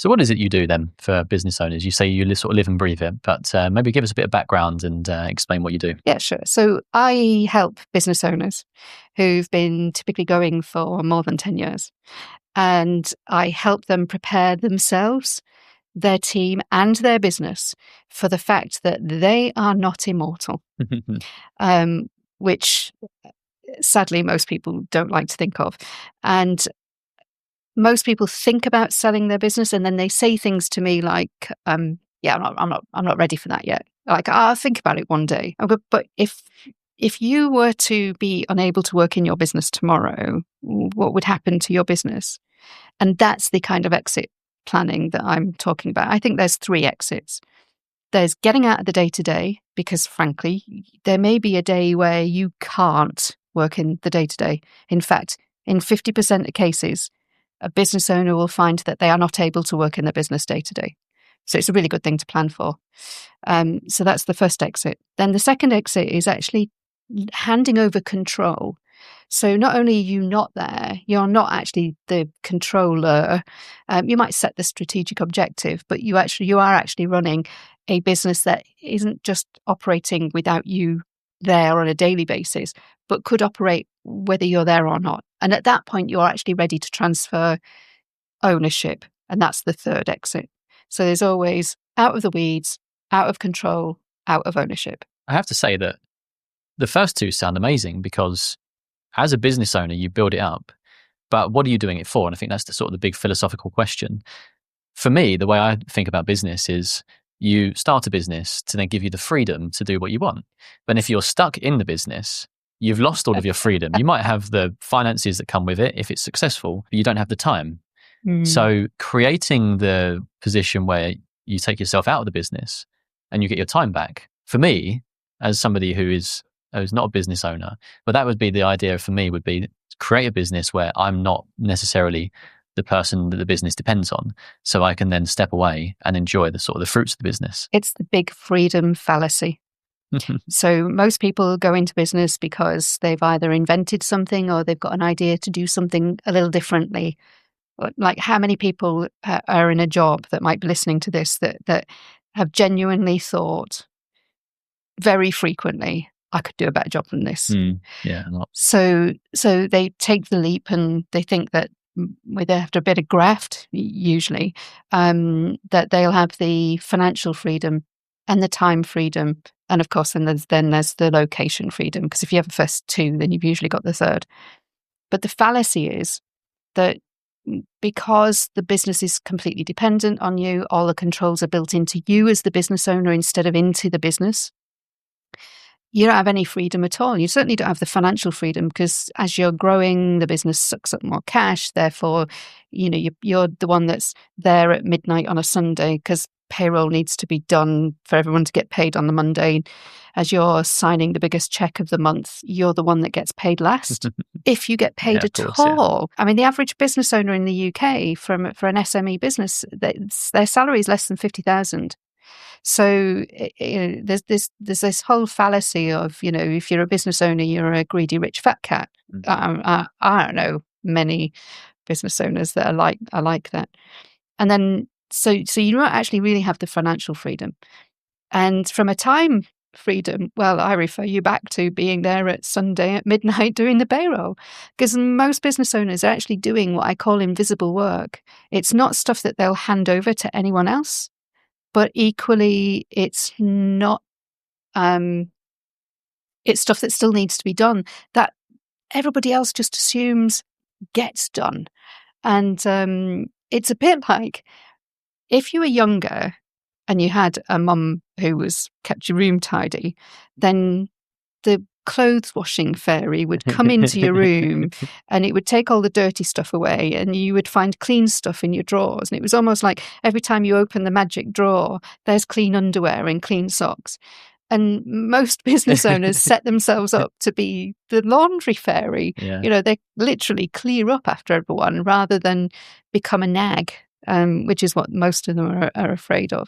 So what is it you do then for business owners? You say you sort of live and breathe it, but maybe give us a bit of background and explain what you do. Yeah, sure. So I help business owners who've been typically going for more than 10 years. And I help them prepare themselves, their team, and their business for the fact that they are not immortal, which sadly most people don't like to think of. And most people think about selling their business and then they say things to me like, yeah, I'm not ready for that yet. Like, I'll think about it one day. I go, but if you were to be unable to work in your business tomorrow, what would happen to your business? And that's the kind of exit planning that I'm talking about. I think there's 3 exits. There's getting out of the day-to-day, because frankly, there may be a day where you can't work in the day-to-day. In fact, in 50% of cases, a business owner will find that they are not able to work in their business day-to-day. So it's a really good thing to plan for. So that's the first exit. Then the second exit is actually handing over control. So not only are you not there, you're not actually the controller. You might set the strategic objective, but you are actually running a business that isn't just operating without you there on a daily basis, but could operate whether you're there or not. And at that point, you're actually ready to transfer ownership. And that's the third exit. So there's always out of the weeds, out of control, out of ownership. I have to say that the first 2 sound amazing because as a business owner, you build it up, but what are you doing it for? And I think that's the sort of the big philosophical question. For me, the way I think about business is you start a business to then give you the freedom to do what you want. But if you're stuck in the business, you've lost all of your freedom. You might have the finances that come with it if it's successful, but you don't have the time. So creating the position where you take yourself out of the business and you get your time back, for me, as somebody who's not a business owner, but that would be the idea for me, would be to create a business where I'm not necessarily the person that the business depends on, so I can then step away and enjoy the sort of the fruits of the business. It's the big freedom fallacy. So most people go into business because they've either invented something or they've got an idea to do something a little differently. Like, how many people are in a job that might be listening to this that have genuinely thought very frequently, I could do a better job than this. Yeah, a lot. So they take the leap and they think that after a bit of graft, usually, that they'll have the financial freedom and the time freedom. And of course, then there's the location freedom, because if you have the first 2, then you've usually got the third. But the fallacy is that because the business is completely dependent on you, all the controls are built into you as the business owner instead of into the business. You don't have any freedom at all. You certainly don't have the financial freedom, because as you're growing, the business sucks up more cash. Therefore, you're the one that's there at midnight on a Sunday because payroll needs to be done for everyone to get paid on the Monday. As you're signing the biggest check of the month, you're the one that gets paid last. If you get paid at all. Yeah. I mean, the average business owner in the UK for an SME business, their salary is less than 50,000. So there's this whole fallacy of, if you're a business owner, you're a greedy rich fat cat. I don't know many business owners that are like that. And then so you don't actually really have the financial freedom. And from a time freedom, well, I refer you back to being there at Sunday at midnight doing the payroll, because most business owners are actually doing what I call invisible work. It's not stuff that they'll hand over to anyone else. But equally, it's not, it's stuff that still needs to be done that everybody else just assumes gets done. And it's a bit like if you were younger and you had a mum who kept your room tidy, then the clothes washing fairy would come into your room and it would take all the dirty stuff away and you would find clean stuff in your drawers. And it was almost like every time you open the magic drawer, there's clean underwear and clean socks. And most business owners set themselves up to be the laundry fairy. Yeah. They literally clear up after everyone rather than become a nag, which is what most of them are afraid of.